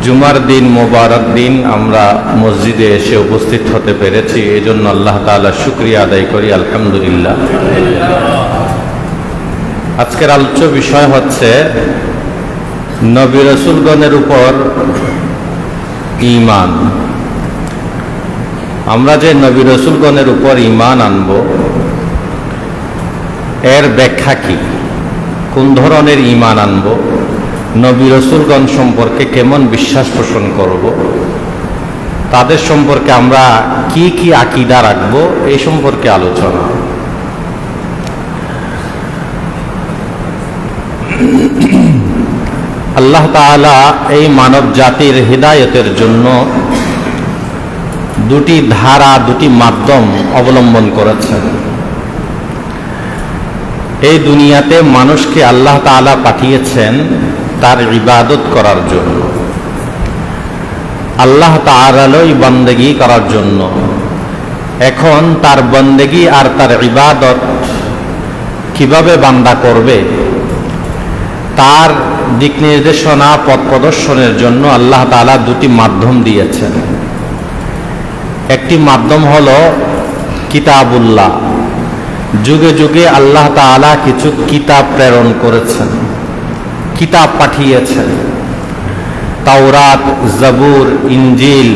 জুমার দিন, মোবারক দিন, আমরা মসজিদে এসে উপস্থিত হতে পেরেছি। এই জন্য আল্লাহ তাআলা শুকরিয়া আদায় করি, আলহামদুলিল্লাহ। আজকের আলোচ্য বিষয় হচ্ছে নবী রাসূলগণের উপর ঈমান। আমরা যে নবী রাসূলগণের উপর ঈমান আনব, এর ব্যাখ্যা কি, কোন ধরনের ঈমান আনব, নবী রাসূলগণ সম্পর্কে কেমন বিশ্বাস পোষণ করব, তাদের সম্পর্কে আমরা কি কি আকীদা রাখবো, এই সম্পর্কে আলোচনা। আল্লাহ তাআলা এই মানব জাতির হিদায়াতের জন্য দুটি ধারা, দুটি মাধ্যম অবলম্বন করেছেন। এই দুনিয়াতে মানুষকে আল্লাহ তাআলা পাঠিয়েছেন তার ইবাদত করার জন্য, আল্লাহ তাআলারই বন্দেগী করার জন্য। এখন তার বন্দেগী আর তার ইবাদত কিভাবে বান্দা করবে, তার দিক নির্দেশনা, পথ প্রদর্শনের জন্য আল্লাহ তাআলা দুটি মাধ্যম দিয়েছেন। একটি মাধ্যম হলো কিতাবুল্লাহ। যুগে যুগে আল্লাহ তাআলা কিছু কিতাব প্রেরণ করেছেন, কিতাব পাঠিয়েছেন। তাওরাত, জবুর, ইনজিল,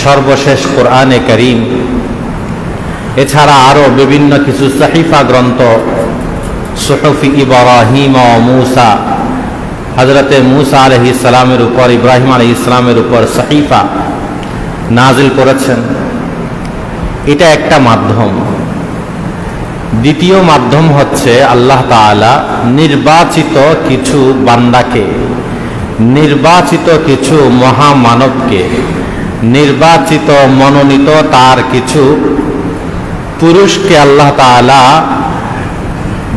সর্বশেষ কোরআনে কারীম, এছাড়া আরো বিভিন্ন কিছু সহিফা গ্রন্থ, সুহুফি ইব্রাহিম ও মূসা, হযরতে মূসা আলাইহিস সালামের উপর, ইব্রাহিম আলাইহিস সালামের উপর সহিফা নাজিল করেছেন। এটা একটা মাধ্যম। দ্বিতীয় মাধ্যম হচ্ছে আল্লাহ তাআলা নির্বাচিত কিছু বান্দাকে, নির্বাচিত কিছু মহামানবকে, নির্বাচিত মনোনীত তার কিছু পুরুষকে আল্লাহ তাআলা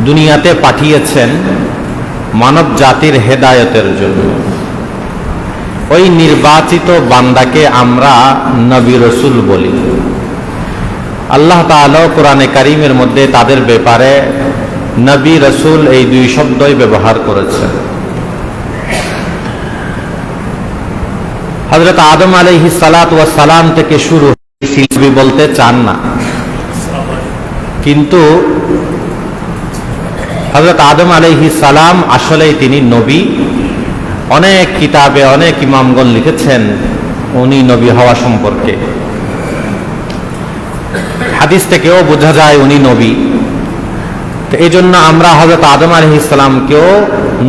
দুনিয়াতে পাঠিয়েছেন মানব জাতির হেদায়েতের জন্য। ওই নির্বাচিত বান্দাকে আমরা নবী রাসূল বলি। আল্লাহ তাআলা কোরআনে কারীমের মধ্যে তাদের ব্যাপারে নবী রাসূল এই দুই শব্দই ব্যবহার করেছেন। হযরত আদম আলাইহিস সালাতু ওয়াস সালাম থেকে শুরু নবী বলতে চান না, কিন্তু হযরত আদম আলাইহিস সালাম আসলেই তিনি নবী। অনেক কিতাবে অনেক ইমামগণ লিখেছেন উনি নবী হওয়া সম্পর্কে। হাদিস থেকেও বোঝা যায় উনি নবী। তো এই জন্য আমরা হযরত আদম আলাইহিস সালামকেও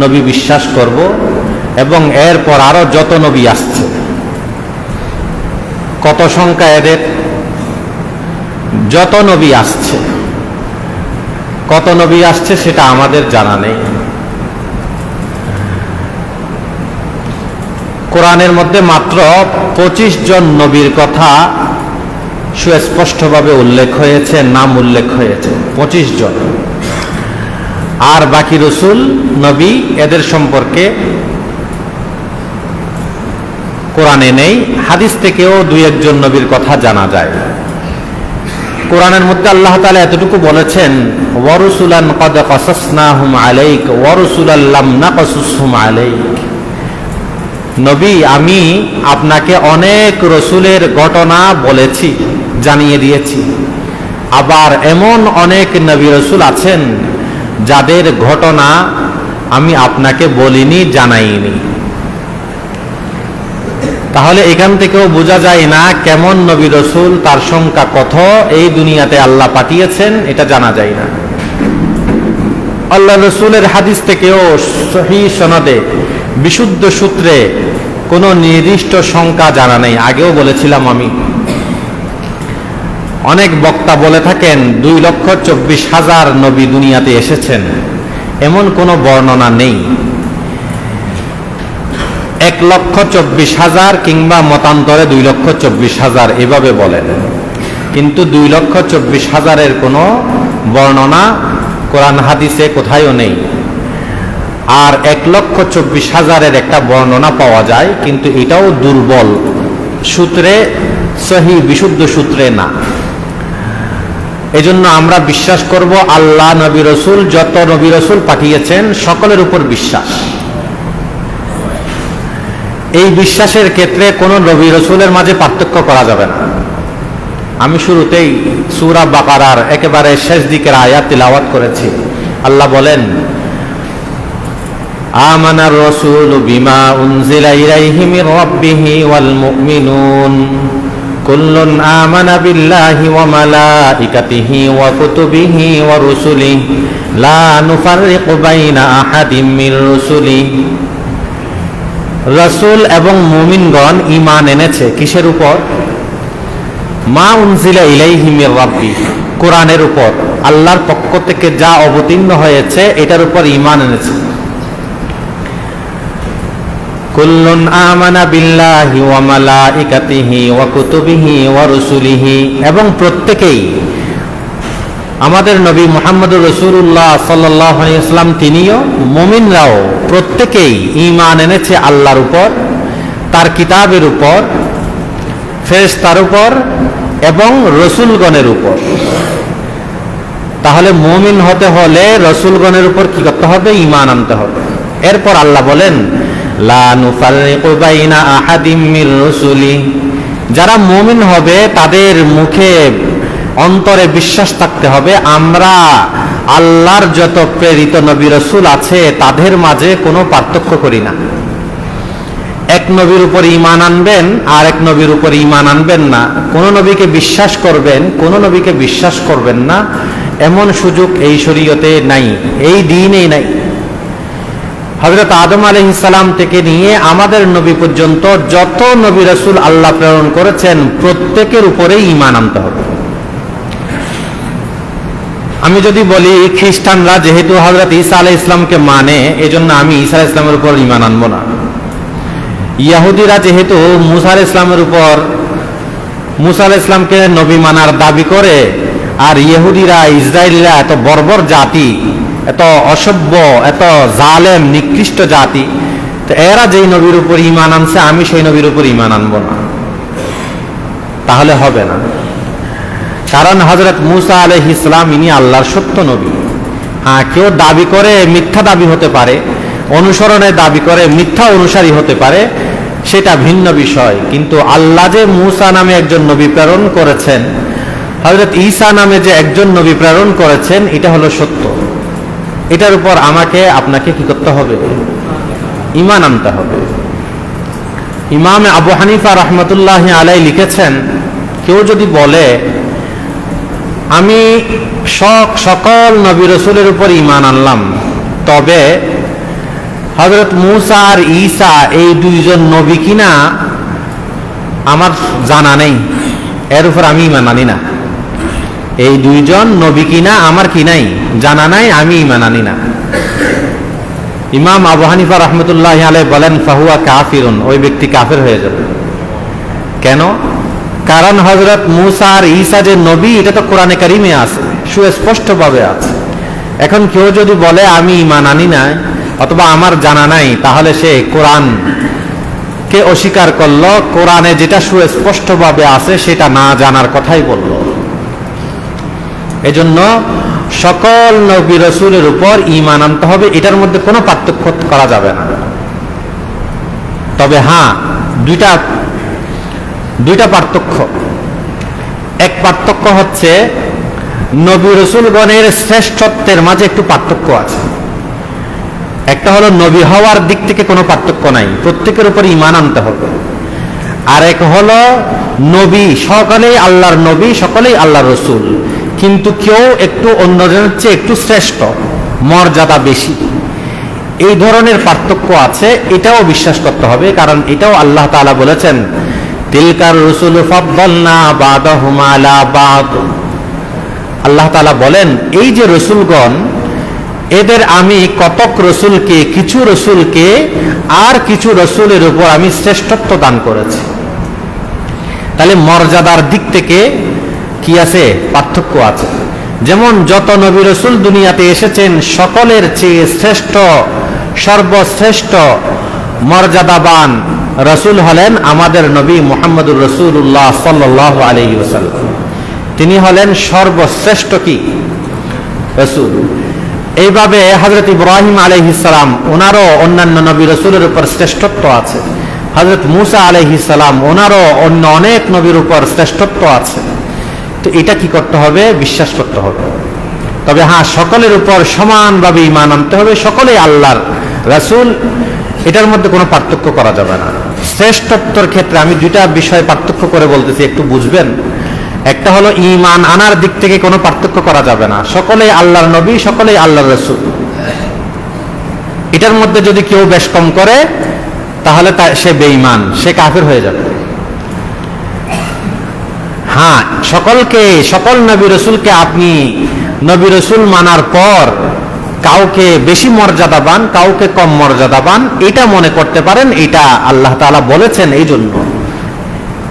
নবী বিশ্বাস করব, এবং এরপর আরো যত নবী আসছে, কত সংখ্যা এদের, যত নবী আসছে, কত নবী আসছে সেটা আমাদের জানা নেই। কোরআনের মধ্যে মাত্র 25 জন নবীর কথা সুস্পষ্টভাবে উল্লেখ হয়েছে, নাম উল্লেখ হয়েছে 25 জন। আর বাকি রাসূল, নবী, এদের সম্পর্কে কোরআনে নেই। হাদিস থেকেও দুই একজন নবীর কথা জানা যায়। কোরআনের মধ্যে আল্লাহ তাআলা এতটুকু বলেছেন, ওয়া রুসুলান ক্বাদ কাসাসনাহুম আলাইক ওয়া রুসুলান লাম নাকাসুসহুম আলাইক। নবী, আমি আপনাকে অনেক রসুলের ঘটনা বলেছি, জানিয়ে দিয়েছি। আবার এমন অনেক নবী রসুল আছেন যাদের ঘটনা আমি আপনাকে বলিনি, জানাইনি। তাহলে এখান থেকেও বোঝা যায় না কেমন নবী রসুল, তার সংখ্যা কত, এই দুনিয়াতে আল্লাহ পাঠিয়েছেন, এটা জানা যায় না। আল্লাহ রসুলের হাদিস থেকেও সহিহ সনদে, বিশুদ্ধ সূত্রে কোনো নির্দিষ্ট সংখ্যা জানা নেই। আগেও বলেছিলাম আমি, অনেক বক্তা বলে থাকেন 2,24,000 নবী দুনিয়াতে এসেছেন, এমন কোনো বর্ণনা নেই। 1,24,000 কিংবা মতান্তরে 2,24,000 এভাবে বলেন, কিন্তু 2,24,000-এর কোনো বর্ণনা কোরআন হাদিসে কোথায়ও নেই। আর 1,24,000-এর একটা বর্ণনা পাওয়া যায়, কিন্তু এটাও দুর্বল সূত্রে, সহিহ বিশুদ্ধ সূত্রে না। এজন্য আমরা বিশ্বাস করব আল্লাহ নবী রাসূল, যত নবী রাসূল পাঠিয়েছেন সকলের উপর বিশ্বাস। এই বিশ্বাসের ক্ষেত্রে কোন নবী রাসূলের মাঝে পার্থক্য করা যাবে না। আমি শুরুতেই সূরা বাকারার একেবারে শেষ দিকের আয়াত তিলাওয়াত করেছি। আল্লাহ বলেন, আমানার রাসূলু বিমা উনজিলা ইলাইহি মির রাব্বিহি ওয়াল মুমিনুন কুল্লুন আমানা বিল্লাহি ওয়া মালাইকাতিহি ওয়া কুতুবিহি ওয়া রুসুলিহি লা নুফাররিকু বাইনা আহাদিম মির রুসুলিহি। রাসূল এবং মুমিনগণ ঈমান এনেছে কিসের উপর? মা উনজিলা ইলাইহি মির রাব্বি, কোরআনের উপর, আল্লাহর পক্ষ থেকে যা অবতীর্ণ হয়েছে এটার উপর ঈমান এনেছে। কুল্লুন আমানা বিল্লাহি ওয়া মালাইকাতিহি ওয়া কুতুবিহি ওয়া রুসুলিহি, এবং প্রত্যেকেই আমাদের নবী মুহাম্মদুর রাসূলুল্লাহ সাল্লাল্লাহু আলাইহি ওয়াসাল্লাম তিনিও মুমিনরাও প্রত্যেকেই ঈমান এনেছে আল্লাহর উপর, তার কিতাবের উপর, ফেরেশতার উপর এবং রসুলগণের উপর। তাহলে মুমিন হতে হলে রসুলগণের উপর কি করতে হবে? ঈমান আনতে হবে। এরপর আল্লাহ বলেন, লা নুফাররিকু বাইনা আহাদিম মির রুসুলি, যারা মুমিন হবে তাদের মুখে অন্তরে বিশ্বাস থাকতে হবে আমরা আল্লাহর যত প্রেরিত নবী রাসূল আছে তাদের মাঝে কোনো পার্থক্য করি না। এক নবীর উপর ঈমান আনবেন আর এক নবীর উপর ঈমান আনবেন না, কোন নবীকে বিশ্বাস করবেন কোন নবীকে বিশ্বাস করবেন না, এমন সুযোগ এই শরীয়তে নাই, এই দ্বীনেই নাই। হযরত আদম আলাইহিস সালাম থেকে নিয়ে আমাদের নবী পর্যন্ত যত নবী রাসূল আল্লাহ প্রেরণ করেছেন প্রত্যেকের উপরেই ঈমান আনতে হবে। আমি যদি বলি খ্রিস্টানরা যেহেতু হযরত ঈসা আলাইহিস সালামকে মানে এজন্য আমি ঈসা আলাইহিস সালামের উপর ঈমান আনবো না, ইহুদিরা যেহেতু মুসা আলাইহিস সালামের উপর মুসা আলাইহিস সালামকে নবী মানার দাবি করে, আর ইহুদিরা ইসরায়েলিরা এত বর্বর জাতি, এত অসভ্য, এত জালেম নিকৃষ্ট জাতি, তো এরা যেই নবীর উপর ঈমান আনছে আমি সেই নবীর উপর ঈমান আনবো না, তাহলে হবে না। কারণ হযরত মুসা আলাইহিস সালাম ইনি আল্লাহর সত্য নবী। হ্যাঁ, কেউ দাবি করে মিথ্যা দাবি হতে পারে, অনুসরণের দাবি করে মিথ্যা অনুসারী হতে পারে, সেটা ভিন্ন বিষয়। কিন্তু আল্লাহ যে মুসা নামে একজন নবী প্রেরণ করেছেন, হযরত ঈসা নামে যে একজন নবী প্রেরণ করেছেন, এটা হলো সত্য। এটার উপর আমাকে আপনাকে কি করতে হবে? ঈমান আনতে হবে। ইমাম আবু হানিফা রাহমাতুল্লাহি আলাইহি লিখেছেন, কেউ যদি বলে আমি সকল নবী রাসূলের উপর ঈমান আনলাম, তবে হযরত মুসা আর ঈসা এই দুইজন নবী কিনা আমার জানা নেই, এর উপর আমি ঈমান আনি না। এই দুইজন নবী কিনা আমার কি নাই, জানা নাই, আমি ঈমান আনি না। ইমাম আবু হানিফা রাহমাতুল্লাহি আলাইহি বলেন, ফাহুয়া কাফিরুন, ওই ব্যক্তি কাফের হয়ে যাবে। কেন? কারণ হযরত মুসা আর ঈসা যে নবী এটা তো কোরআনে কারিমে আছে, সুস্পষ্টভাবে আছে। এখন কেউ যদি বলে আমি ঈমান আনি না অথবা আমার জানা নাই, তাহলে সে কোরআন কে অস্বীকার করলো, কোরআনে যেটা সুস্পষ্টভাবে আছে সেটা না জানার কথাই বলল। এজন্য সকল নবী রাসূলের উপর ঈমান আনতে হবে, এটার মধ্যে কোনো পার্থক্য করা যাবে না। তবে হ্যাঁ, দুইটা পার্থক্য। এক পার্থক্য হচ্ছে নবী রাসূলগণের শ্রেষ্ঠত্বের মাঝে একটু পার্থক্য আছে। একটা হলো নবী হওয়ার দিক থেকে কোনো পার্থক্য নাই, প্রত্যেকের উপর ঈমান আনতে হবে। আর এক হলো নবী, সকলেই আল্লাহর নবী, সকলেই আল্লাহর রাসূল, কিন্তু কেউ একটু অন্যজনের চেয়ে একটু শ্রেষ্ঠ, মর্যাদা বেশি, এই ধরনের পার্থক্য আছে। এটাও বিশ্বাস করতে হবে, কারণ এটাও আল্লাহ তাআলা বলেছেন, তিলকার রুসুলু ফাদ্দালনা বা'দাহুম আলা বা'দ। আল্লাহ তাআলা বলেন, এই যে রসুলগণ, এদের আমি কতক রসুলকে, কিছু রসুলকে আর কিছু রসুলের উপর আমি শ্রেষ্ঠত্ব দান করেছি। তাহলে মর্যাদার দিক থেকে কি আছে? পার্থক্য আছে। যেমন যত নবী রাসূল দুনিয়াতে এসেছেন সকলের চেয়ে শ্রেষ্ঠ, সর্বশ্রেষ্ঠ মর্যাদাবান রাসূল হলেন আমাদের নবী মুহাম্মদুর রাসূলুল্লাহ সাল্লাল্লাহু আলাইহি ওয়াসাল্লাম। তিনি হলেন সর্বশ্রেষ্ঠ কি রাসূল। এইভাবে হযরত ইব্রাহিম আলাইহিস সালাম, ওনারও অন্যান্য নবী রাসূলের উপর শ্রেষ্ঠত্ব আছে। হযরত মূসা আলাইহিস সালাম, ওনারও অন্য অনেক নবীর উপর শ্রেষ্ঠত্ব আছে। তো এটা কি করতে হবে? বিশ্বাস করতে হবে। তবে হ্যাঁ, সকলের উপর সমানভাবে ঈমান আনতে হবে, সকলেই আল্লাহর রাসূল, এটার মধ্যে কোনো পার্থক্য করা যাবে না। শ্রেষ্ঠত্বের ক্ষেত্রে আমি দুইটা বিষয় পার্থক্য করে বলতেছি, একটু বুঝবেন। একটা হলো ঈমান আনার দিক থেকে কোনো পার্থক্য করা যাবে না, সকলেই আল্লাহর নবী, সকলেই আল্লাহর রাসূল। এটার মধ্যে যদি কেউ বেশ কম করে তাহলে সে বেঈমান, সে কাফির হয়ে যাবে। হ্যাঁ, সকল নবী রাসূলকে আপনি নবী রাসূল মানার পর কাউকে বেশি মর্যাদাবান, কাউকে কম মর্যাদাবান এটা মনে করতে পারেন, এটা আল্লাহ তাআলা বলেছেন, এই জন্য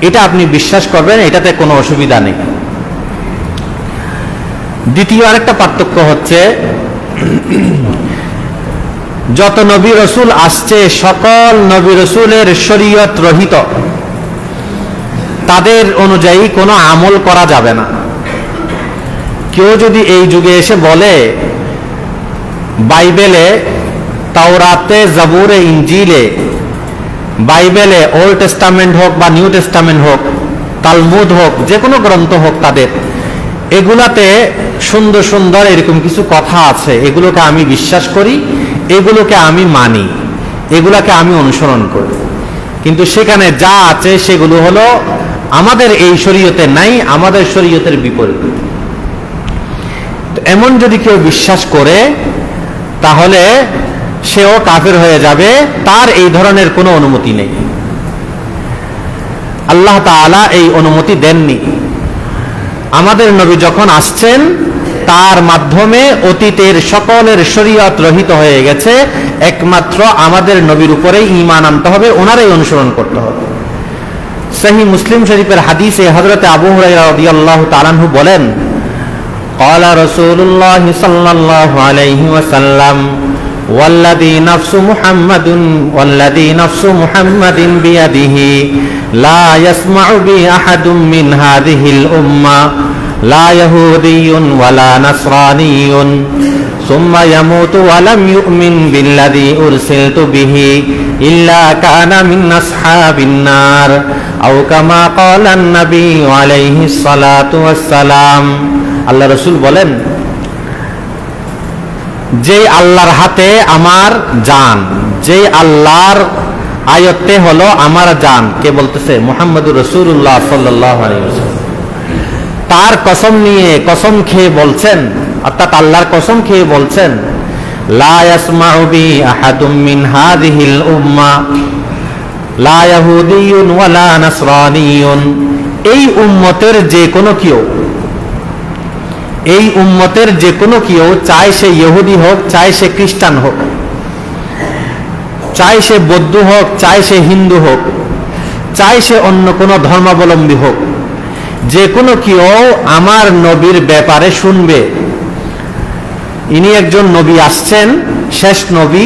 এটা আপনি বিশ্বাস করবেন, এটাতে কোনো অসুবিধা নেই। দ্বিতীয় আরেকটা পার্থক্য হচ্ছে, যত নবী রাসূল আসছে সকল নবী রাসূলের শরীয়ত রহিত, তাদের অনুযায়ী কোনো আমল করা যাবে না। কেউ যদি এই যুগে এসে বলে বাইবেলে, তাওরাতে, জাবুরে, ইনজিলে, বাইবেলে ওল্ড টেস্টামেন্ট হোক বা নিউ টেস্টামেন্ট হোক, তালমুদ হোক, যে কোনো গ্রন্থ হোক, তাদের এগুলাতে সুন্দর সুন্দর এরকম কিছু কথা আছে, এগুলোকে আমি বিশ্বাস করি, এগুলোকে আমি মানি, এগুলাকে আমি অনুসরণ করি, কিন্তু সেখানে যা আছে সেগুলো হলো আমাদের এই শরীয়তে নাই, আমাদের শরীয়তের বিপরীত। এমন যদি কেউ বিশ্বাস করে তাহলে সেও কাফির হয়ে যাবে, তার এই ধরনের কোনো অনুমতি নেই। আল্লাহ তাআলা এই অনুমতি দেননি। আমাদের নবী যখন আসছেন তার মাধ্যমে অতীতের সকলের শরীয়ত রহিত হয়ে গেছে, একমাত্র আমাদের নবীর উপরেই ঈমান আনতে হবে, ওনারই অনুসরণ করতে হবে। সহিহ মুসলিম শরীফের হাদিসে হযরত আবু হুরায়রা রাদিয়াল্লাহু তাআলা আনহু বলেন, قال رسول الله صلى الله عليه وسلم والذي نفس محمد بيده لا يسمع بي أحد من هذه الأمة لا يهودي ولا نصراني ثم يموت ولم يؤمن بالذي أرسلت به إلا كان من أصحاب النار أو كما قال النبي عليه الصلاة والسلام। আল্লাহ রাসূল বলেন, যে আল্লাহর হাতে আমার জান, যে আল্লাহর আয়ত্তে হলো আমার জান, কে বলতেছে? মুহাম্মদুর রাসূলুল্লাহ সাল্লাল্লাহু আলাইহি ওয়াসাল্লাম। তার কসম নিয়ে, কসম খেয়ে বলছেন, অর্থাৎ আল্লাহর কসম খেয়ে বলছেন, লা ইয়াসমাউ বি আহাদুম মিন হাযিহিল উম্মাহ লা ইয়াহুদিয়ুন ওয়ালা নাসরানিয়ুন, এই উম্মতের যে কোনো কেউ, এই উম্মতের যে কোনো কেউ, চাই সে ইহুদি হোক, চাই সে খ্রিস্টান হোক, চাই সে বৌদ্ধ হোক, চাই সে হিন্দু হোক, চাই সে অন্য কোনো ধর্মাবলম্বী হোক, যে কোনো কেউ আমার নবীর ব্যাপারে শুনবে, ইনি একজন নবী আসছেন, শেষ নবী,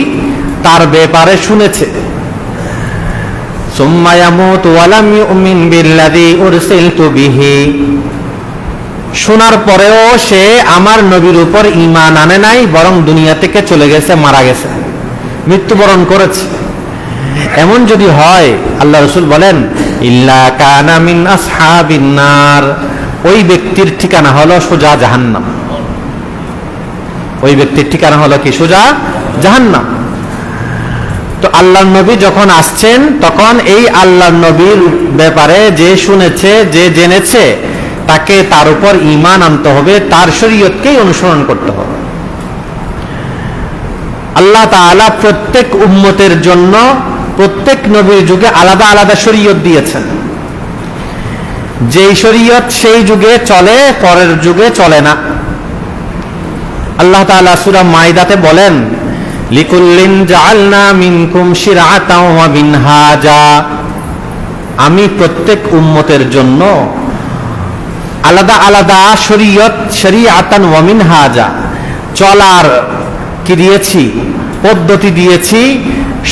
তার ব্যাপারে শুনেছে, সুম্মা ইয়ামুতু ওয়া লাম ইউমিন বিল্লাযী উরসিলতু বিহি, শোনার পরেও সে আমার নবীর উপর ঈমান আনে নাই, বরং দুনিয়া থেকে চলে গেছে, মারা গেছে, মৃত্যুবরণ করেছে, এমন যদি হয়, আল্লাহ রাসূল বলেন, ইল্লা কানা মিন আসহাবিন নার, ওই ব্যক্তির ঠিকানা হলো সোজা জাহান্নাম। ওই ব্যক্তির ঠিকানা হলো কি? সোজা জাহান্নাম। তো আল্লাহর নবী যখন আসছেন তখন এই আল্লাহর নবীর ব্যাপারে যে শুনেছে, যে জেনেছে, তাকে তার উপর ঈমান আনতে হবে, তার শরীয়তকেই অনুসরণ করতে হবে। আল্লাহ তাআলা প্রত্যেক উম্মতের জন্য প্রত্যেক নবীর যুগে আলাদা আলাদা শরীয়ত দিয়েছেন। যেই শরীয়ত সেই যুগে চলে, পরের যুগে চলে না। আল্লাহ তাআলা সূরা মাইদাতে বলেন, লিকুল্লিন জাআলনা মিনকুম শিরআতাও ওয়া মিনহাজা, আমি প্রত্যেক উম্মতের জন্য আলাদা আলাদা শরীয়ত, শরীআতান ওয়া মিনহাজা, চলার কি দিয়েছি? পদ্ধতি দিয়েছি,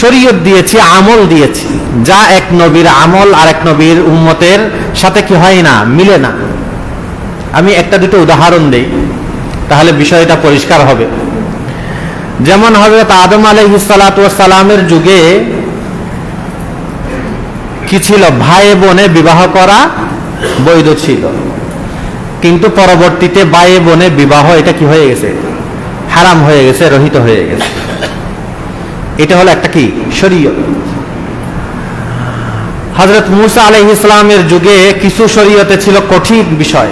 শরীয়ত দিয়েছি, আমল দিয়েছি, যা এক নবীর আমল আর এক নবীর উম্মতের সাথে কি হয় না, মিলে না। আমি একটা দুটো উদাহরণ দেই, তাহলে বিষয়টা পরিষ্কার হবে। যেমন হযরত আদম আলাইহিস সালাতু ওয়াস সালামের যুগে কি ছিল? ভাই বোনে বিবাহ করা বৈধ ছিল, কিন্তু পরবর্তীতে ভাই বোনে বিবাহ এটা কি হয়ে গেছে? হারাম হয়ে গেছে, রহিত হয়ে গেছে। এটা হলো একটা কি? শরীয়ত। হযরত মূসা আলাইহিস সালামের যুগে কিছু শরীয়তে ছিল কঠিন বিষয়,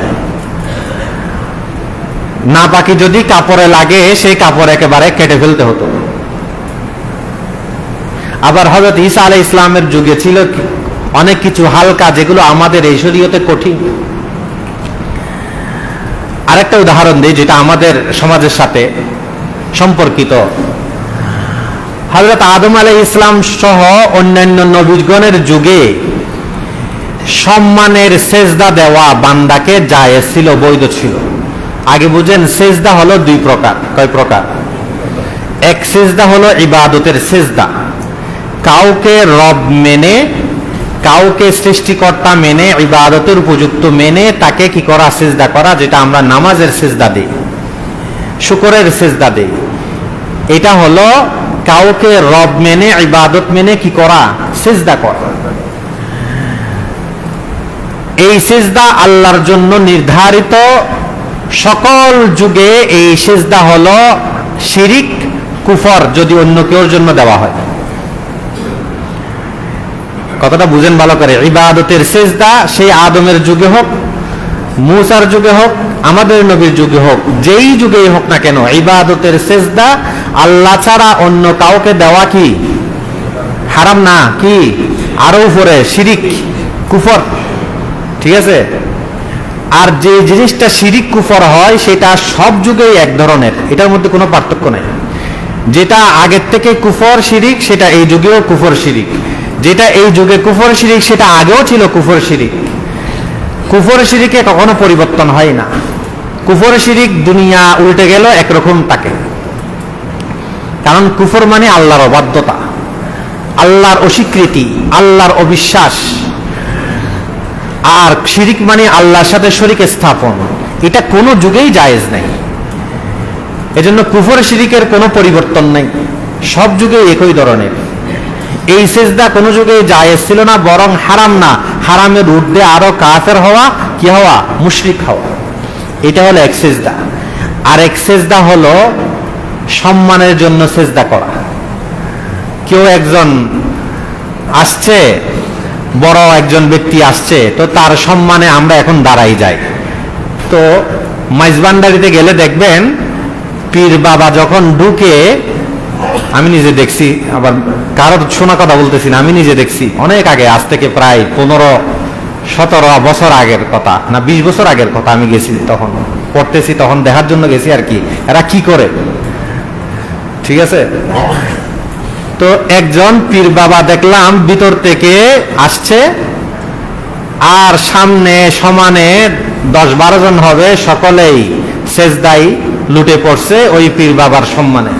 নাপাকি যদি কাপড়ে লাগে সেই কাপড় একেবারে কেটে ফেলতে হতো। আবার হযরত ঈসা আলাইহিস সালামের যুগে ছিল অনেক কিছু হালকা, যেগুলো আমাদের এই শরীয়তে কঠিন। আরেকটা উদাহরণ দিই যেটা আমাদের সমাজের সাথে সম্পর্কিত। হযরত আদম আলাইহিস ইসলাম সহ অন্যান্য নবীগণের যুগে সম্মানের সেজদা দেওয়া বান্দাকে জায়েজ ছিল, বৈধ ছিল। আগে বুঝেন, সেজদা হলো দুই প্রকার। কয় প্রকার? এক সেজদা হলো ইবাদতের সেজদা, কাউকে রব মেনে, কাউকে সৃষ্টিকর্তা মেনে, ইবাদতের উপযুক্ত মেনে তাকে কি করা? সেজদা করা, যেটা আমরা নামাজের সেজদা দিই, শুকরের সেজদা দিই। এটা হলো কাউকে রব মেনে, ইবাদত মেনে কি করা? সেজদা করা। এই সেজদা আল্লাহর জন্য নির্ধারিত। সকল যুগে এই সেজদা হলো শিরিক, কুফর যদি অন্য কেউর জন্য দেওয়া হয়। কথাটা বুঝেন ভালো করে। ইবাদতের সেজদা সেই আদমের যুগে হোক, মূসার যুগে হোক, আমাদের নবীর যুগে হোক, যেই যুগেই হোক না কেন, ইবাদতের সেজদা আল্লাহ ছাড়া অন্য কাউকে দেওয়া কি? হারাম না? কি আরো উপরে? শিরিক, কুফর। ঠিক আছে? আর যে জিনিসটা শিরিক কুফর হয় সেটা সব যুগেই এক ধরনের, এটার মধ্যে কোনো পার্থক্য নাই। যেটা আগের থেকে কুফর শিরিক সেটা এই যুগেও কুফর শিরিক, যেটা এই যুগে কুফর শিরিক সেটা আগেও ছিল কুফর শিরিক। কুফর শিরিকে কখনো পরিবর্তন হয় না। কুফর শিরিক দুনিয়া উল্টে গেল একরকম থাকে, কারণ কুফর মানে আল্লাহর অবাধ্যতা, আল্লাহর অস্বীকৃতি, আল্লাহর অবিশ্বাস। আর শিরিক মানে আল্লাহর সাথে শরীক স্থাপন। এটা কোনো যুগেই জায়েজ নাই। এজন্য কুফর শিরিকের কোনো পরিবর্তন নাই, সব যুগে একই ধরনের। এই সেজদা কোনো যুগে জায়েজ ছিল না, বরং হারাম না, হারামের ঊর্ধ্বে আরো কাফের হওয়া, কি হওয়া? মুশরিক হওয়া। এটা হলো এক সেজদা। আর এক সেজদা হলো সম্মানের জন্য সেজদা করা। কেউ একজন আসছে, বড় একজন ব্যক্তি আসছে, তো তার সম্মানে আমরা এখন দাঁড়াই যাই। তো মাইজবান্ডারিতে গেলে দেখবেন পীর বাবা যখন ঢুকে, আমি নিজে দেখছি, আবার কারোর শোনা কথা বলতেছি না, আমি নিজে দেখছি অনেক আগে, আজ থেকে প্রায় 15-17 বছর আগের কথা, না 20 বছর আগের কথা। আমি গেছি, তখন পড়তেছি, তখন দেখার জন্য গেছি আর কি এরা কি করে। ঠিক আছে? তো একজন পীর বাবা দেখলাম ভিতর থেকে আসছে, আর সামনে সমানে 10-12 জন হবে, সকলেই সেজদাই লুটে পড়ছে ওই পীর বাবার সম্মানে।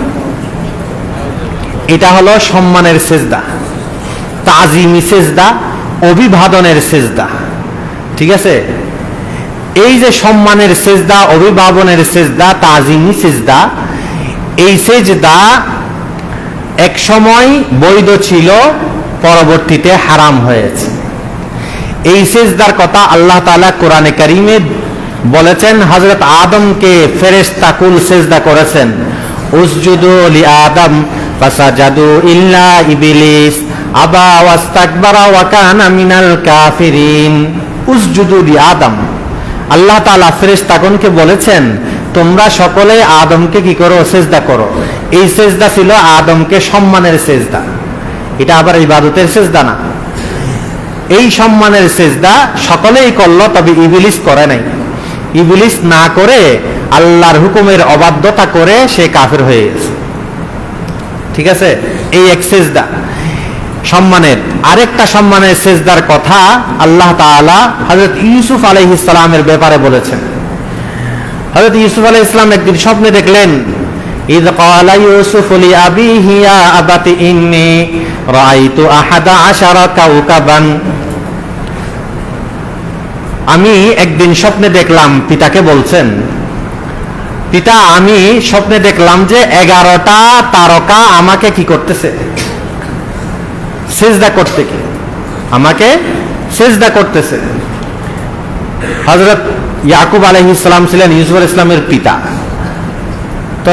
এটা হলো সম্মানের সেজদা, তাজিমি সেজদা, অভিবাদনের সেজদা। ঠিক আছে? এই যে সম্মানের সেজদা, অভিবাদনের সেজদা, তাজিমি সেজদা, এই সেজদা এক সময় বৈধ ছিল, পরবর্তীতে হারাম হয়েছে। এই সেজদার কথা আল্লাহ তাআলা কোরআনে কারীমে বলেছেন। হযরত আদমকে ফেরেশতা কুল সেজদা করেছেন, উসজুদু লি আদম ফাসাজাদু ইল্লা ইবলিস আবা ওয়াস্তাকবারা ওয়া কানা মিনাল কাফিরিন। উসজুদু লি আদম, আল্লাহ তাআলা ফেরেশতাগণকে বলেছেন তোমরা সকলে আদমকে কি করো? সেজদা করো। এই সেজদা ছিল আদমকে সম্মানের সেজদা, এটা আবার ইবাদতের সেজদা না। এই সম্মানের সেজদা সকলেই করলো, তবে ইবলিস করে নাই। ইবলিস না করে আল্লাহর হুকুমের অবাধ্যতা করে সে কাফের হয়ে গেছে। ঠিক আছে? এই এক সেজদা সম্মানের। আরেকটা সম্মানের সেজদার কথা আল্লাহ তাআলা হযরত ইউসুফ আলাইহিস সালামের ব্যাপারে বলেছেন। হযরত ইউসুফ আলাইহিস সালাম একদিন স্বপ্নে দেখলেন, ইয ক্বালা ইউসুফু লি আবিহি ইয়া আবাতি ইন্নী রাআইতু আহাদা আশারা কাওকাবান। আমি একদিন স্বপ্নে দেখলাম, পিতাকে বলছেন, পিতা আমি স্বপ্নে দেখলাম যে 11টা তারকা আমাকে কি করতেছে? সেজদা করতে। কি আমাকে সেজদা করতেছে। হযরত ইয়াকুব আলাইহিস সালাম ছিলেন ইউসুফ আলাইহিস সালামের পিতা। তো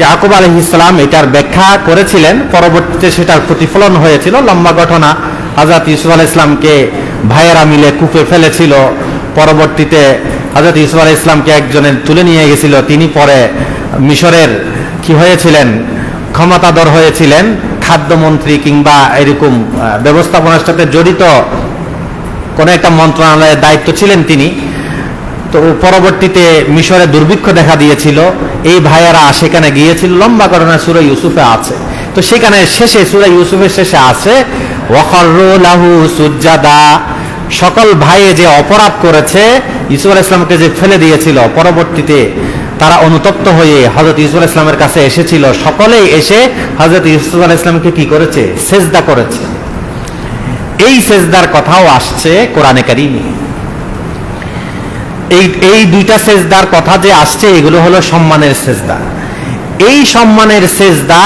ইয়াকুব আলাইহিস সালাম এটার ব্যাখ্যা করেছিলেন, পরবর্তীতে সেটার প্রতিফলন হয়েছিল, লম্বা ঘটনা। হযরত ইউসুফ আলাইহিস সালামকে ভাইয়েরা মিলে কূপে ফেলেছিল, পরবর্তীতে হযরত ইউসুফ আলাইহিস সালামকে একজনের তুলে নিয়ে গেছিল, তিনি পরে মিশরের কি হয়েছিলেন, ক্ষমতাধর হয়েছিলেন, খাদ্যমন্ত্রী কিংবা এরকম ব্যবস্থাপনার সাথে জড়িত কোন একটা মন্ত্রণালয়ের দায়িত্ব ছিলেন তিনি। তো পরবর্তীতে মিশরে দুর্ভিক্ষ দেখা দিয়েছিল, এই ভাইয়েরা সেখানে গিয়েছিল, লম্বা ঘটনা সূরা ইউসুফে আছে। তো সেখানে শেষে, সূরা ইউসুফের শেষে আছে ওয়াখাররু লাহু সুজদাা, সকল ভাই যে অপরাধ করেছে, ইউসুফ আলাইহিস সালামকে যে ফেলে দিয়েছিল, পরবর্তীতে তারা অনুতপ্ত হয়ে হযরত ইউসুফ আলাইহিস সালামের কাছে এসেছিল, সকলেই এসে হযরত ইউসুফ আলাইহিস সালামকে কি করেছে, সেজদা করেছে। এই সেজদার কথাও আসছে কোরআনে কারীমে। এই দুইটা সেজদার কথা যে আসছে, এগুলো হলো সম্মানের সেজদা। এই সম্মানের সেজদা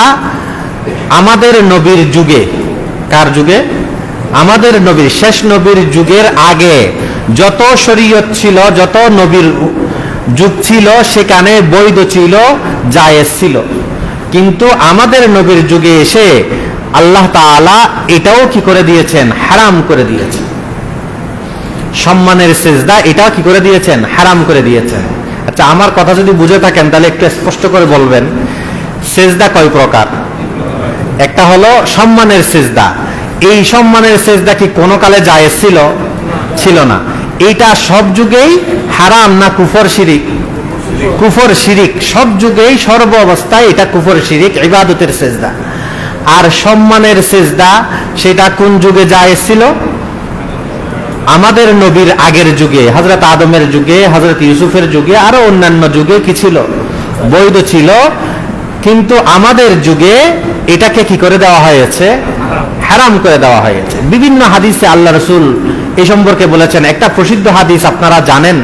আমাদের নবীর যুগে, কার যুগে? আমাদের নবীর, শেষ নবীর যুগের আগে যত শরীয়ত ছিল, যত নবীর যুগ ছিল, সেখানে বৈধ ছিল, জায়েজ ছিল। কিন্তু আমাদের নবীর যুগে এসে আল্লাহ তাআলা এটাও কি করে দিয়েছেন, হারাম করে দিয়েছেন। সম্মানের সেজদা এটাও কি করে দিয়েছেন, হারাম করে দিয়েছেন। আচ্ছা, আমার কথা যদি বুঝে থাকেন তাহলে একটু স্পষ্ট করে বলবেন, সেজদা কয় প্রকার? একটা হলো সম্মানের সেজদা। এই সম্মানের সেজদা কি কোনো কালে জায়েজ ছিল? ছিল না। এইটা সব যুগেই হারাম না কুফর শিরিক? কুফর শিরিক, সব যুগেই সর্ব অবস্থায় এটা কুফর শিরিক, ইবাদতের সেজদা। আর সম্মানের সেজদা সেটা কোন যুগে জায়েজ ছিল? আমাদের নবীর আগের যুগে, হযরত আদমের যুগে, হযরত ইউসুফের যুগে, আরো অন্যান্য যুগে কি ছিল, বৈধ ছিল। কিন্তু আমাদের যুগে এটাকে কি করে দেওয়া হয়েছে, হারাম করে দেওয়া হয়েছে। বিভিন্ন হাদিসে আল্লাহ রাসূল এই সম্পর্কে বলেছেন। একটা প্রসিদ্ধ হাদিস আপনারা জানেন,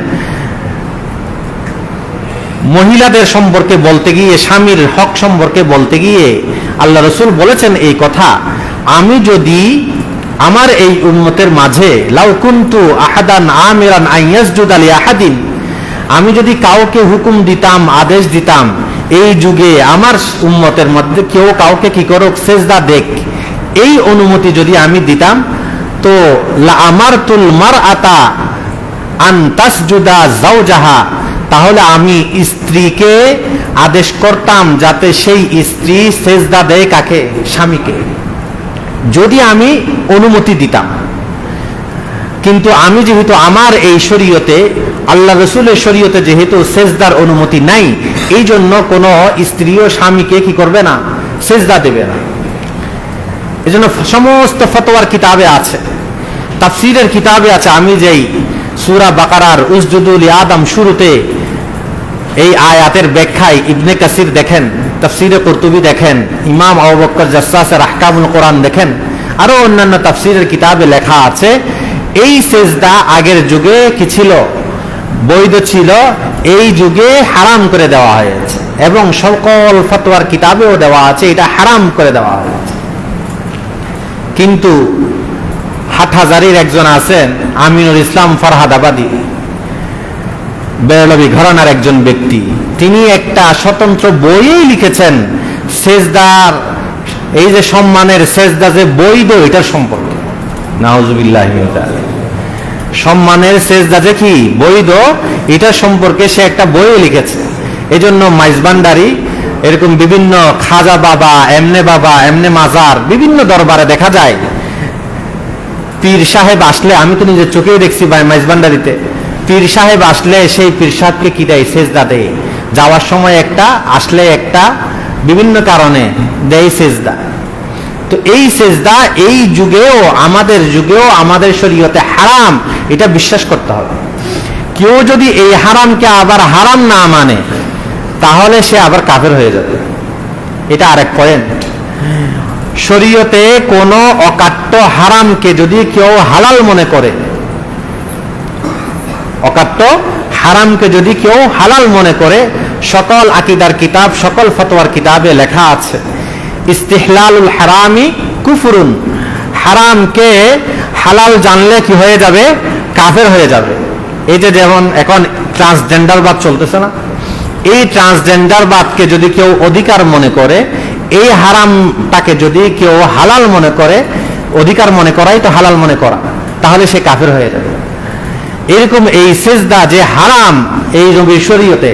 মহিলাদের সম্পর্কে বলতে গিয়ে, স্বামীর হক সম্পর্কে বলতে গিয়ে আল্লাহ রাসূল বলেছেন এই কথা, আমি যদি আমার এই উম্মতের মাঝে লাউ কুনতু আহাদান আমিরান আইয়াসজুদা লি আহাদিন, আমি যদি কাউকে হুকুম দিতাম, আদেশ দিতাম, এই যুগে আমার উম্মতের মধ্যে কেউ কাউকে কি করুক, সেজদা দেখ, এই অনুমতি যদি আমি দিতাম, তো লা আমারতুল মারআতা আন তাসজুদা যাওজাহা, তাহলে আমি স্ত্রীকে আদেশ করতাম যাতে সেই স্ত্রী সেজদা দেয় কাকে, স্বামীকে, যদি আমি অনুমতি দিতাম। কিন্তু আমি যেহেতু আমার এই শরীয়তে, আল্লাহ রাসূলের শরীয়তে যেহেতু সেজদার অনুমতি নাই, এই জন্য কোন স্ত্রীও স্বামীকে কি করবে না, সেজদা দেবে না। এই জন্য সমস্ত ফতোয়ার কিতাবে আছে, তাফসীরের কিতাবে আছে। আমি যেই সূরা বাকারার উসজুদু লি আদম শুরুতে এই আয়াতের ব্যাখ্যায় ইবনে কাসির দেখেন, তাফসীরে কুরতুবী দেখেন, ইমাম আবু বকর জাসসাসের আহকামুল কোরআন দেখেন, আরো অন্যান্য তাফসীরের কিতাবে লেখা আছে এই সেজদা আগের যুগে কি ছিল, বৈধ ছিল, এই যুগে হারাম করে দেওয়া হয়েছে। এবং সকল ফতোয়ার কিতাবেও দেওয়া আছে এটা হারাম করে দেওয়া হয়েছে। কিন্তু হাটহাজারীর একজন আছেন আমিনুল ইসলাম ফরহাদাবাদী, বেরলভী ঘরানার একজন ব্যক্তি, তিনি একটা স্বতন্ত্র বইই লিখেছেন সেজদার, এই যে সম্মানের সেজদা যে বৈধ এটার সম্পর্কে। নাউজুবিল্লাহ মিন যালিক, সম্মানের সেজদা যে কি বৈধ এটার সম্পর্কে সে একটা বই লিখেছে। এজন্য মাইজবান্ডারি এরকম বিভিন্ন খাজা বাবা, এমনে মাজার, বিভিন্ন দরবারে দেখা যায় পীর সাহেব আসলে, আমি তো নিজের চোখেই দেখছি ভাই মাইজবান্ডারিতে, পীর সাহেব আসলে সেই পীর সাহেবকে কি দেয়, সেজদা দেয়। যাওয়ার সময় একটা, আসলে একটা, বিভিন্ন কারণে দেয় সেজদা। তো এই সেজদা এই যুগেও, আমাদের যুগেও, আমাদের শরীয়তে হারাম, এটা বিশ্বাস করতে হবে। কেউ যদি এই হারামকে আবার হারাম না মানে, তাহলে সে আবার কাফের হয়ে যাবে। এটা আরেক পয়েন্ট। শরীয়তে কোন অকাট্য হারামকে যদি কেউ হালাল মনে করে, অকাট্য হারামকে যদি কেউ হালাল মনে করে, সকল আকীদার কিতাব, সকল ফতোয়ার কিতাবে লেখা আছে ইস্তিহলালুল হারামি কুফরুন, হারামকে হালাল জানলে কি হয়ে যাবে? কাফের হয়ে যাবে। এই যে যেমন এখন ট্রান্সজেন্ডারবাদ চলতেছে না, এই ট্রান্সজেন্ডারবাদকে যদি কেউ অধিকার মনে করে, এই হারামটাকে যদি কেউ হালাল মনে করে, অধিকার মনে করাই তো হালাল মনে করা, তাহলে সে কাফের হয়ে যাবে। এরকম এই সিজদা যে হারাম এই নবীর শরীয়তে,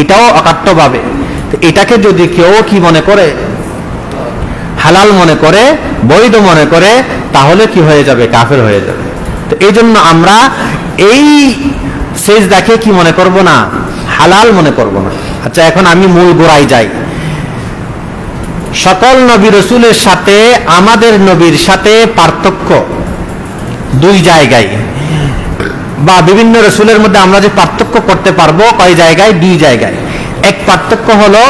এটাও অকাট্যভাবে, এটাকে যদি কেউ কি মনে করে? হালাল মনে করে, বৈধ মনে করে, তাহলে কি হয়ে যাবে? কাফের হয়ে যাবে। তো এই জন্য আমরা এই সিজদাকে কি মনে করব না? হালাল মনে করব না। আচ্ছা, এখন আমি মূল গোড়ায় যাই। সকল নবী রাসূলের সাথে আমাদের নবীর সাথে পার্থক্য দুই জায়গায়, বা বিভিন্ন রাসূলের মধ্যে আমরা যে পার্থক্য করতে পারবো কয় জায়গায়? দুই জায়গায়। এক পার্থক্য হলো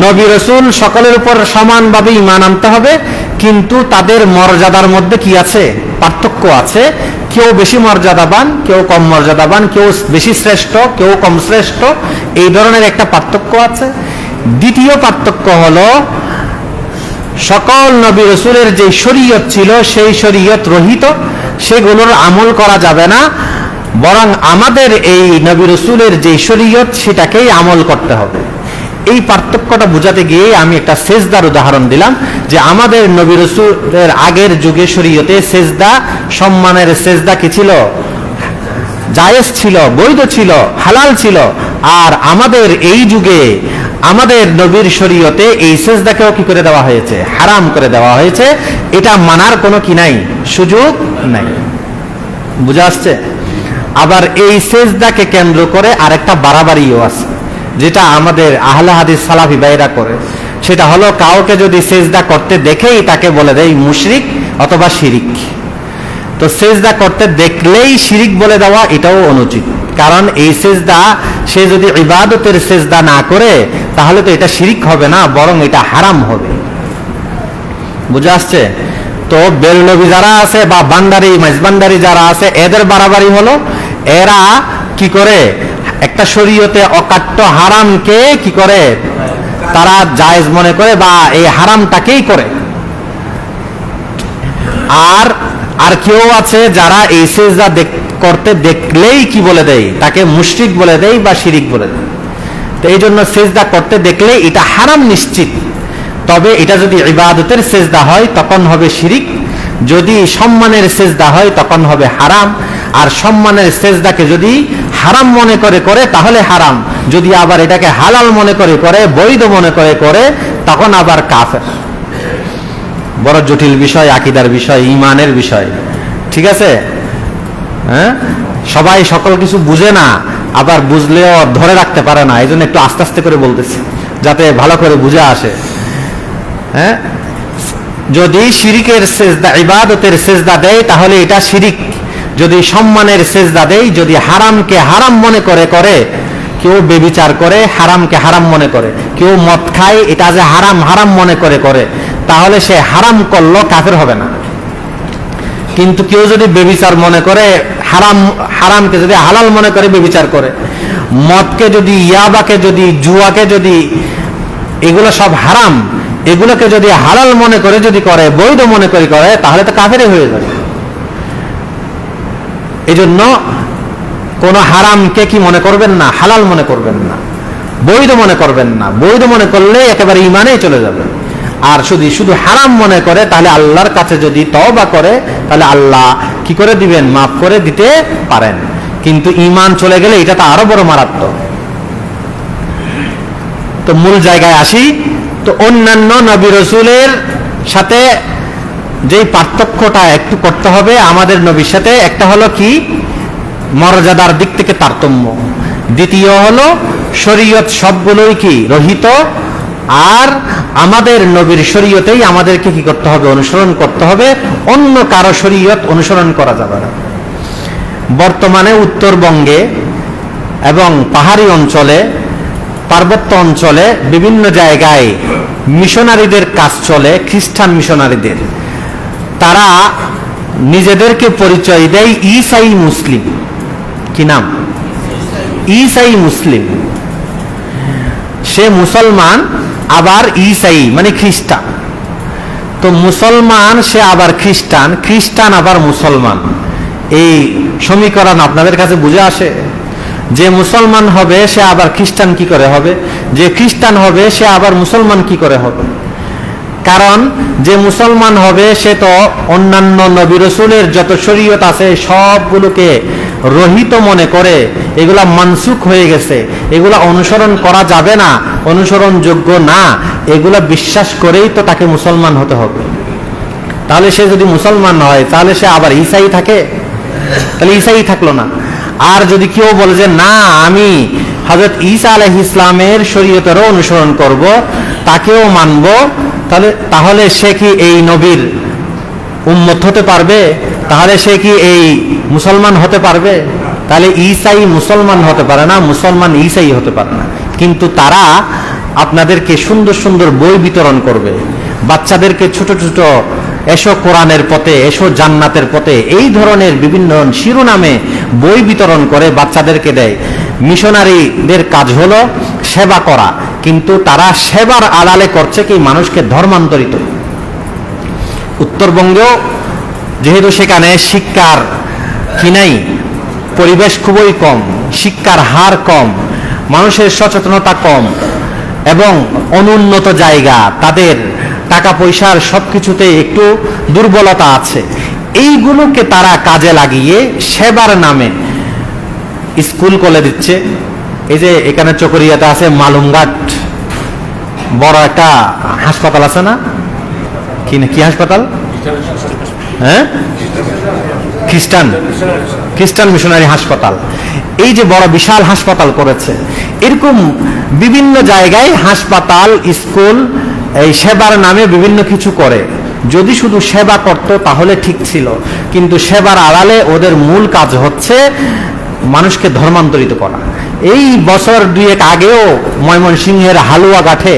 নবী রাসূল সকলের উপর সমানভাবে ঈমান আনতে হবে, কিন্তু তাদের মর্যাদার মধ্যে কি আছে? পার্থক্য আছে। কেউ বেশি মর্যাদাবান, কেউ কম মর্যাদাবান, কেউ বেশি শ্রেষ্ঠ, কেউ কম শ্রেষ্ঠ, এই ধরনের একটা পার্থক্য আছে। দ্বিতীয় পার্থক্য হলো সকল নবী রাসূলের যে শরীয়ত ছিল সেই শরীয়ত রহিত, সেগুলোর আমল করা যাবে না, বরং আমাদের এই নবী রাসূলের যে শরীয়ত সেটাকেই আমল করতে হবে। এই পার্থক্যটা বোঝাতে গিয়ে আমি একটা সেজদার উদাহরণ দিলাম, যে আমাদের নবী রাসূলের আগের যুগে শরীয়তে সেজদা, সম্মানের সেজদা কি ছিল? জায়েজ ছিল, বৈধ ছিল, হালাল ছিল। আর আমাদের এই যুগে আমাদের নবীর শরীয়তে এই সেজদাকেও কি করে দেওয়া হয়েছে? হারাম করে দেওয়া হয়েছে। এটা মানার কোনো কি নাই? সুযোগ নাই। বুঝা আসছে? আবার এই সেজদাকে কেন্দ্র করে আরেকটা বাড়াবাড়িও আছে, যেটা আমাদের আহলে হাদিস সালাফি ভাইরা করে। সেটা হলো কাউকে যদি সেজদা করতে দেখেই তাকে বলে দেয় মুশরিক অথবা শিরিক। তো সেজদা করতে দেখলেই শিরিক বলে দেওয়া এটাও অনুচিত, কারণ এই সেজদা সে যদি ইবাদতের সেজদা না করে তাহলে তো এটা শিরিক হবে না, বরং এটা হারাম হবে। বুঝা আসছে? তো বেলনবী যারা আছে বা বান্দারি মাইজবান্দারি যারা আছে, এদের বাড়াবাড়ি হলো এরা কি করে? একটা শরীয়তে অকাট্য হারামকে কি করে? তারা জায়েজ মনে করে বা এই হারামটাকেই করে। আর আর কেউ আছে যারা এই সেজদা করতে দেখলেই কি বলে দেয়? তাকে মুশরিক বলে দেয় বা শিরিক বলে দেয়। তো এই জন্য সেজদা করতে দেখলেই এটা হারাম নিশ্চিত। তবে এটা যদি ইবাদতের সেজদা হয় তখন হবে শিরিক, যদি সম্মানের সেজদা হয় তখন হবে হারাম। আর সম্মানের সেজদাকে যদি হারাম মনে করে করে তাহলে হারাম, যদি আবার এটাকে হালাল মনে করে করে, বৈধ মনে করে করে, তখন আবার কাফের। বড় জটিল বিষয়, আকীদার বিষয়, ঈমানের বিষয়। ঠিক আছে? হ্যাঁ, সবাই সকল কিছু বুঝে না, আবার বুঝলেও ধরে রাখতে পারে না। এই জন্য একটু আস্তে আস্তে করে বলতেছি যাতে ভালো করে বুঝে আসে। হ্যাঁ, যদি শিরিকের সেজদা ইবাদতের সেজদা দেয় তাহলে এটা শিরিক। যদি সম্মানের সেজদা দেয়, যদি হারামকে হারাম মনে করে করে, কেউ বেবিচার করে হারামকে হারাম মনে করে, কেউ মদ খায় এটা যে হারাম হারাম মনে করে করে, তাহলে সে হারাম করলো, কাফের হবে না। কিন্তু কেউ যদি বেবিচার মনে করে, হারামকে যদি হালাল মনে করে বেবিচার করে, মদকে যদি, ইয়াবাকে যদি, জুয়াকে যদি, এগুলো সব হারাম, এগুলোকে যদি হালাল মনে করে যদি করে, বৈধ মনে করে করে, তাহলে তো কাফেরই হয়ে যাবে। এই জন্য কোন হারামকে কি মনে করবেন না? হালাল মনে করবেন না, বৈধ মনে করবেন না। বৈধ মনে করলে একেবারে ঈমানেই চলে যাবে। আর শুধু শুধু হারাম মনে করে, তাহলে আল্লাহর কাছে যদি তওবা করে তাহলে আল্লাহ কি করে দিবেন? মাফ করে দিতে পারেন। কিন্তু ঈমান চলে গেলে এটা তো আরো বড় মারাত্মক। তো মূল জায়গায় আসি। তো অন্যান্য নবী রাসূলের সাথে যে পার্থক্যটা একটু করতে হবে আমাদের নবীর সাথে, একটা হলো কি? মর্যাদার দিক থেকে তারতম্য। দ্বিতীয় হলো শরীয়ত সবগুলোই কি? রহিত। আর আমাদের নবীর শরীয়তেই আমাদেরকে কি করতে হবে? অনুসরণ করতে হবে। অন্য কারো শরীয়ত অনুসরণ করা যাবে না। বর্তমানে উত্তরবঙ্গে এবং পাহাড়ি অঞ্চলে, পার্বত্য অঞ্চলে বিভিন্ন জায়গায় মিশনারিদের কাজ চলে, খ্রিস্টান মিশনারিদের। তারা নিজেদেরকে পরিচয় দেয় ঈসাই মুসলিম। কি নাম? ঈসাই মুসলিম। সে মুসলমান আবার ঈসাই মানে খ্রিস্টান। তো মুসলমান সে আবার খ্রিস্টান, খ্রিস্টান আবার মুসলমান, এই সমীকরণ আপনাদের কাছে বুঝে আসে? যে মুসলমান হবে সে আবার খ্রিস্টান কি করে হবে, যে খ্রিস্টান হবে সে আবার মুসলমান কি করে হবে? কারণ যে মুসলমান হবে সে তো অন্যান্য নবী রাসূলের যত শরীয়ত আছে সবগুলোকে রহিত মনে করে, এগুলা মানসুখ হয়ে গেছে, এগুলা অনুসরণ করা যাবে না, অনুসরণযোগ্য না, এগুলা বিশ্বাস করেই তো তাকে মুসলমান হতে হবে। তাহলে সে যদি মুসলমান হয় তাহলে সে আবার ঈসাই থাকে? তাহলে ঈসাই থাকলো না। আর যদি কেউ বলে যে না আমি হযরত ঈসা আলাইহিস ইসলামের শরীয়তেরও অনুসরণ করব, তাকেও মানব, তাহলে সে কি এই নবীর উম্মত হতে পারবে? তাহলে সে কি এই মুসলমান হতে পারবে? তাহলে ঈসাই মুসলমান হতে পারে না, মুসলমান ঈসাই হতে পারে না। কিন্তু তারা আপনাদেরকে সুন্দর সুন্দর বই বিতরণ করবে, বাচ্চাদেরকে ছোট ছোট এসো কোরআনের পথে, এসো জান্নাতের পথে, এই ধরনের বিভিন্ন শিরোনামে বই বিতরণ করে বাচ্চাদেরকে দেয়। মিশনারিদের কাজ হলো সেবা করা, কিন্তু তারা সেবার আড়ালে করছে কি মানুষকে ধর্মান্তরিত। উত্তরবঙ্গেও যেহেতু সেখানে শিক্ষার কি নাই, পরিবেশ খুবই কম, শিক্ষার হার কম, মানুষের সচেতনতা কম এবং অনুন্নত জায়গা, তাদের টাকা পয়সার সবকিছুতে একটু দুর্বলতা আছে, এইগুলোকে তারা কাজে লাগিয়ে সেবার নামে স্কুল খুলে দিচ্ছে। এই যে এখানে চকরিয়াতে আছে মালুমঘাট বড় একটা হাসপাতাল আছে না, কি হাসপাতাল? হ্যাঁ, খ্রিস্টান মিশনারি হাসপাতাল। এই যে বড় বিশাল হাসপাতাল করেছে, এরকম বিভিন্ন জায়গায় হাসপাতাল, স্কুল এই সেবার নামে বিভিন্ন কিছু করে। যদি শুধু সেবা করত তাহলে ঠিক ছিল, কিন্তু সেবার আড়ালে ওদের মূল কাজ হচ্ছে মানুষকে ধর্মান্তরিত করা। এই বছর দুয়েক আগেও ময়মনসিংহের হালুয়াঘাটে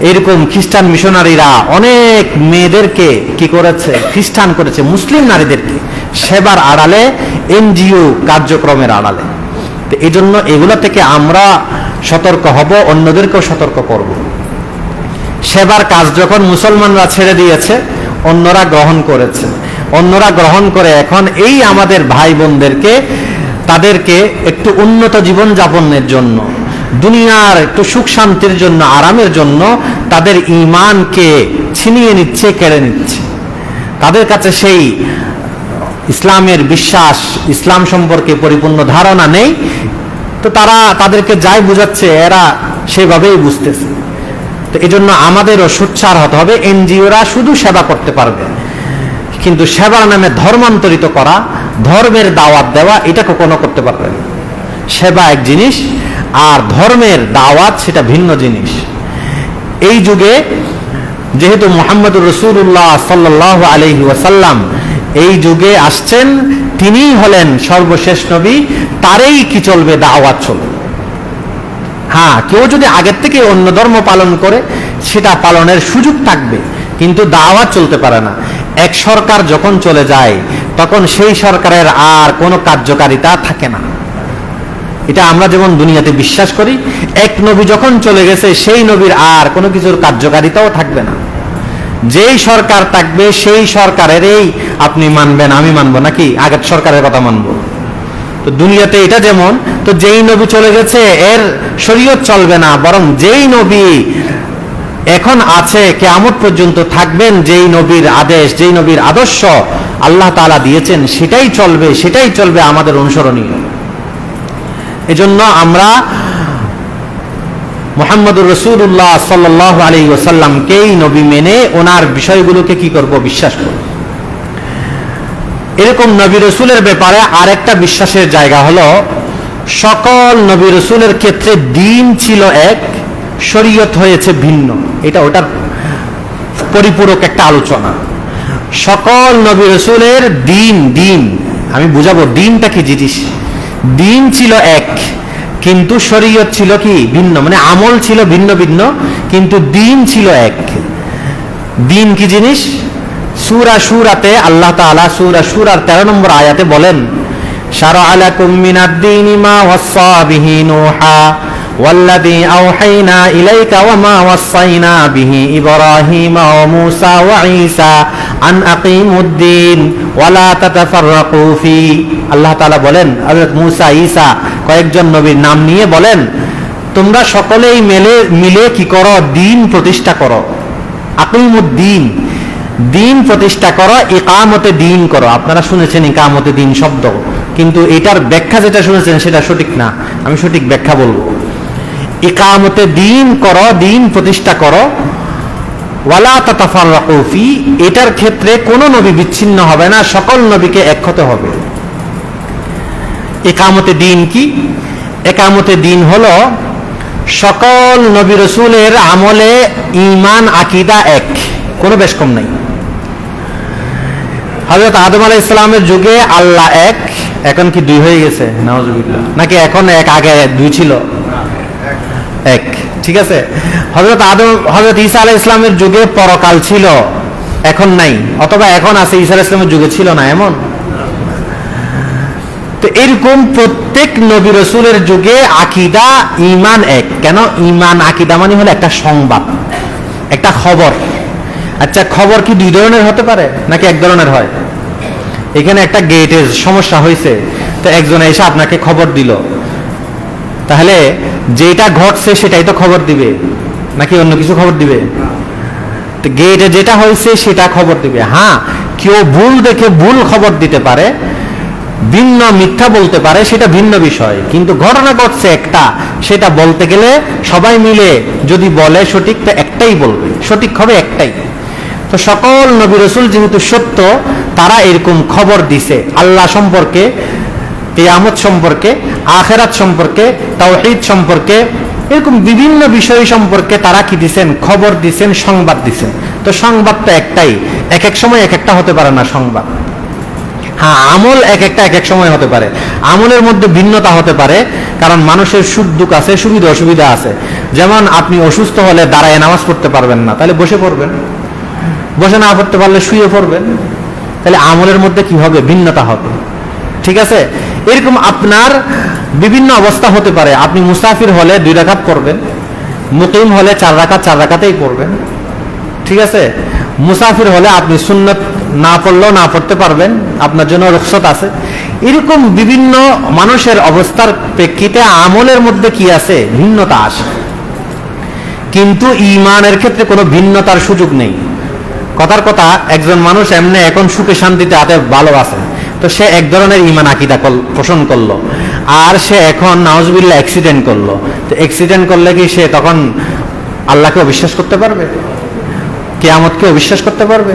এরকম খ্রিস্টান মিশনারিরা অনেক মেয়েদেরকে কি করেছে, খ্রিস্টান করেছে, মুসলিম নারীদেরকে, সেবার আড়ালে, এনজিও কার্যক্রমের আড়ালে। তো এই জন্য এগুলো থেকে আমরা সতর্ক হব, অন্যদেরকেও সতর্ক করব। সেবার কাজ যখন মুসলমানরা ছেড়ে দিয়েছে, অন্যরা গ্রহণ করেছে, অন্যরা গ্রহণ করে এখন এই আমাদের ভাই বোনদেরকে, তাদেরকে একটু উন্নত জীবন যাপনের জন্য, দুনিয়ার একটু সুখ শান্তির জন্য, আরামের জন্য তাদের ঈমানকে ছিনিয়ে নিচ্ছে, কেড়ে নিচ্ছে। তাদের কাছে সেই ইসলামের বিশ্বাস, ইসলাম সম্পর্কে পরিপূর্ণ ধারণা নেই, তো তারা তাদেরকে যাই বুঝাচ্ছে এরা সেভাবেই বুঝতেছে। তো এই জন্য আমাদেরও সোচ্চার হতে হবে। এনজিওরা শুধু সেবা করতে পারবে, কিন্তু সেবার নামে ধর্মান্তরিত করা, ধর্মের দাওয়াত দেওয়া, এটা কখনো করতে পারবে না। সেবা এক জিনিস আর ধর্মের দাওয়াত সেটা ভিন্ন জিনিস। এই যুগে যেহেতু মুহাম্মদুর রাসূলুল্লাহ সাল্লাল্লাহু আলাইহি ওয়াসাল্লাম এই যুগে আসছেন, তিনিই হলেন সর্বশেষ নবী, তারই কি চলবে, দাওয়াত চলবে। হ্যাঁ, কেউ যদি আগের থেকে অন্য ধর্ম পালন করে সেটা পালনের সুযোগ থাকবে, কিন্তু দাওয়াত চলতে পারে না। এক সরকার যখন চলে যায় তখন সেই সরকারের আর কোনো কার্যকারিতা থাকে না। এটা আমরা যেমন দুনিয়াতে বিশ্বাস করি, এক নবী যখন চলে গেছে সেই নবীর আর কোনো কিছুর কার্যকারিতাও থাকবে না। যেই সরকার থাকবে সেই সরকারেরই আপনি মানবেন, আমি মানবো নাকি আগের সরকারের কথা মানবো? তো দুনিয়াতে এটা যেমন, তো যেই নবী চলে গেছে এর শরীয়ত চলবে না, বরং যেই নবী এখন আছে কিয়ামত পর্যন্ত থাকবেন, যেই নবীর আদেশ, যেই নবীর আদর্শ আল্লাহ তাআলা দিয়েছেন সেটাই চলবে, সেটাই চলবে আমাদের অনুসরণীয়। এজন্য আমরা মুহাম্মদুর রাসূলুল্লাহ সাল্লাল্লাহু আলাইহি ওয়াসাল্লামকেই নবী মেনে ওনার বিষয়গুলোকে কি করব, বিশ্বাস করব। এরকম নবী রাসূলের ব্যাপারে আরেকটা বিশ্বাসের জায়গা হলো, সকল নবী রাসূলের ক্ষেত্রে দ্বীন ছিল এক, শরীয়ত হয়েছে ভিন্ন। এটা ওটার পরিপূরক একটা আলোচনা। সকল নবী রাসূলের দ্বীন আমি বুঝাবো দ্বীনটা কি জিনিস। দ্বীন ছিল এক, কিন্তু শরীয়ত ছিল কি ভিন্ন, মানে আমল ছিল ভিন্ন ভিন্ন, কিন্তু দ্বীন ছিল এক। দ্বীন কি জিনিস? সূরা শুরাতে আল্লাহ তাআলা সূরা শুরার 13 নম্বর আয়াতে বলেন, শারআ লাকুম মিনাদ দীনি মা ওয়াসসা বিহি নূহা ওয়াল্লাযী আওহাইনা ইলাইকা ওয়া মা ওয়াসাইনা বিহি ইব্রাহিমা ওয়া মূসা ওয়া ঈসা আন আকিমুদ্দিন ওয়া লা তাতাফাররাকু ফি। আল্লাহ তাআলা বলেন হযরত মূসা ঈসা কয়েকজন নবীর নাম নিয়ে বলেন তোমরা সকলেই মিলে কি করো, দ্বীন প্রতিষ্ঠা করো। আকিমুদ্দিন, দ্বীন প্রতিষ্ঠা করো, ইকামতে দ্বীন করো। আপনারা শুনেছেন ইকামতে দ্বীন শব্দ, কিন্তু এটার ব্যাখ্যা যেটা শুনেছেন সেটা সঠিক না, আমি সঠিক ব্যাখ্যা বলবো। ইকামতে দ্বীন করো, দ্বীন প্রতিষ্ঠা করো, ওয়ালা তাতাফাররাকু ফি, এটার ক্ষেত্রে কোন নবী বিচ্ছিন্ন হবে না, সকল নবীকে এক হতে হবে। ইকামতে দ্বীন কি? ইকামতে দ্বীন হলো সকল নবী রাসূলের আমলে ঈমান আকীদা এক, কোনো বেশ কম নাই। হযরত আদম আলাইহিস সালামের যুগে আল্লাহ এক, এখন কি দুই হয়ে গেছে? নাউজুবিল্লাহ। নাকি এখন এক, আগে দুই ছিল? এক, ঠিক আছে। হযরত ঈসা আলাইহিস সালামের যুগে পরকাল ছিল, এখন নাই, অথবা এখন আছে, ঈসা আলাইহিস সালামের যুগে ছিল না, এমন। তো এরকম প্রত্যেক নবী রাসূলের যুগে আকীদা ঈমান এক। কেন? ঈমান আকীদা মানে হলো একটা সংবাদ, একটা খবর। আচ্ছা, খবর কি দুই ধরনের হতে পারে নাকি এক ধরনের হয়? এখানে একটা গেটের সমস্যা হয়েছে, তো একজন এসে আপনাকে খবর দিল, তাহলে যেটা ঘটছে সেটাই তো খবর দিবে, নাকি অন্য কিছু খবর দিবে? তো গেটে যেটা হয়েছে সেটা খবর দিবে। হ্যাঁ, কেউ ভুল দেখে ভুল খবর দিতে পারে, ভিন্ন মিথ্যা বলতে পারে, সেটা ভিন্ন বিষয়, কিন্তু ঘটনা ঘটছে একটা, সেটা বলতে গেলে সবাই মিলে যদি বলে সঠিক, তো একটাই বলবে, সঠিক হবে একটাই। তো সকল নবী রাসূল যেহেতু সত্য, তারা এরকম খবর দিছে আল্লাহ সম্পর্কে, কিয়ামত সম্পর্কে, আখিরাত সম্পর্কে, তাওহীদ সম্পর্কে, এরকম বিভিন্ন বিষয় সম্পর্কে তারা কি দিছেন? খবর দিছেন, সংবাদ দিছেন। তো সংবাদ তো একটাই, এক এক সময় এক একটা হতে পারে না সংবাদ। হ্যাঁ, আমল এক একটা এক এক সময় হতে পারে, আমলের মধ্যে ভিন্নতা হতে পারে, কারণ মানুষের সুখ দুঃখ আছে, সুবিধা অসুবিধা আছে। যেমন আপনি অসুস্থ হলে দাঁড়ায় নামাজ পড়তে পারবেন না, তাহলে বসে পড়বেন, বসে না পড়তে পারলে শুয়ে পড়বেন, তাহলে আমলের মধ্যে কি হবে? ভিন্নতা হবে, ঠিক আছে। এরকম আপনার বিভিন্ন অবস্থা হতে পারে। আপনি মুসাফির হলে 2 রাকাত পড়বেন, মুকিম হলে 4 রাকাত, 4 রাকাতেই পড়বেন, ঠিক আছে। মুসাফির হলে আপনি সুন্নত না পড়লেও না পড়তে পারবেন, আপনার জন্য রুখসত আছে। এরকম বিভিন্ন মানুষের অবস্থার প্রেক্ষিতে আমলের মধ্যে কি আছে? ভিন্নতা আসে, কিন্তু ঈমানের ক্ষেত্রে কোনো ভিন্নতার সুযোগ নেই। কথার কথা, একজন মানুষ এমনি এখন সুখে শান্তিতে আতে ভালো আছে, তো সে এক ধরনের ঈমান আকীদা পোষণ করলো, আর সে এখন নাউজুবিল্লাহ অ্যাক্সিডেন্ট করলো, তো অ্যাক্সিডেন্ট করলে কি সে তখন আল্লাহকে অবিশ্বাস করতে পারবে? কিয়ামতকে অবিশ্বাস করতে পারবে?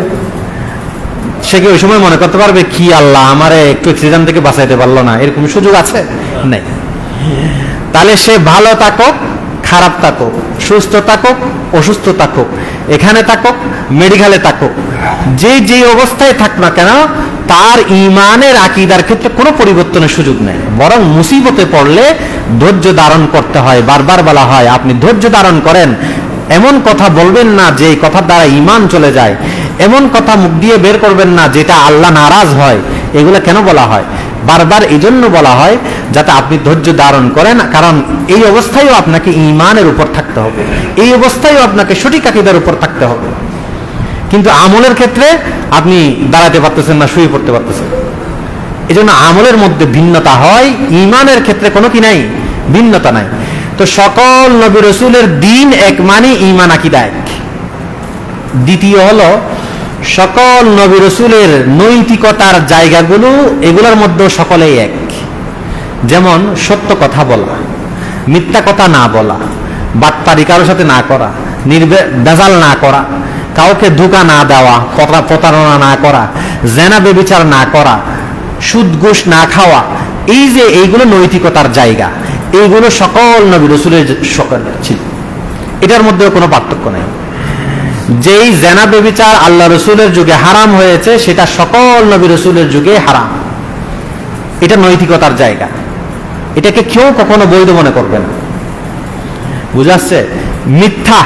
সে কি ওই সময় মনে করতে পারবে কি আল্লাহ আমারে একটু অ্যাক্সিডেন্ট থেকে বাঁচাইতে পারলো না? এরকম সুযোগ আছে? নেই। তাহলে সে ভালো থাকুক, খারাপ থাকুক, সুস্থ থাকুক, অসুস্থ থাকুক, এখানে থাকুক, মেডিকেলে থাকুক, যে অবস্থায় থাক না কেন, তার ঈমানের আকীদার ক্ষেত্রে কোনো পরিবর্তনের সুযোগ নেই। বরং মুসিবতে পড়লে ধৈর্য ধারণ করতে হয়। বারবার বলা হয় আপনি ধৈর্য ধারণ করেন, এমন কথা বলবেন না যে কথার দ্বারা ঈমান চলে যায়, এমন কথা মুখ দিয়ে বের করবেন না যেটা আল্লাহ নারাজ হয়। এগুলো কেন বলা হয়? বারবার এই জন্য বলা হয় যাতে আপনি ধৈর্য ধারণ করেন, কারণ এই অবস্থায়ও আপনাকে ঈমানের উপর থাকতে হবে, এই অবস্থায়ও আপনাকে সঠিক আকীদার উপর থাকতে হবে। কিন্তু আমলের ক্ষেত্রে আপনি দাঁড়াতে পারতেছেন না, শুয়ে পড়তে পারতেছেন। এই জন্য আমলের মধ্যে ভিন্নতা হয়, ঈমানের ক্ষেত্রে কোনো কি নাই? ভিন্নতা নাই। তো সকল নবী রাসূলের দ্বীন এক মানে ঈমান আকীদা এক। দ্বিতীয় হলো সকল নবী রাসূলের নৈতিকতার জায়গাগুলো, এগুলোর মধ্যে সকলেই এক। যেমন সত্য কথা বলা, মিথ্যা কথা না বলা, বাটপারি কারোর সাথে না করা, বেজাল না করা, কাউকে ধোঁকা না দেওয়া, প্রতারণা না করা, জেনা ব্যভিচার না করা, সুদ ঘুষ না খাওয়া, এই যে এইগুলো নৈতিকতার জায়গা, এইগুলো সকল নবী রাসূলের সকল ছিল। এটার মধ্যে কোনো পার্থক্য নেই। যেই জেনা ব্যভিচার আল্লাহ রাসূলের যুগে হারাম হয়েছে, সেটা সকল নবী রাসূলের যুগে হারাম। এটা নৈতিকতার জায়গা, এটাকে কেউ কখনো বৈধ মনে করবে না। বুঝাচ্ছে? মিথ্যা,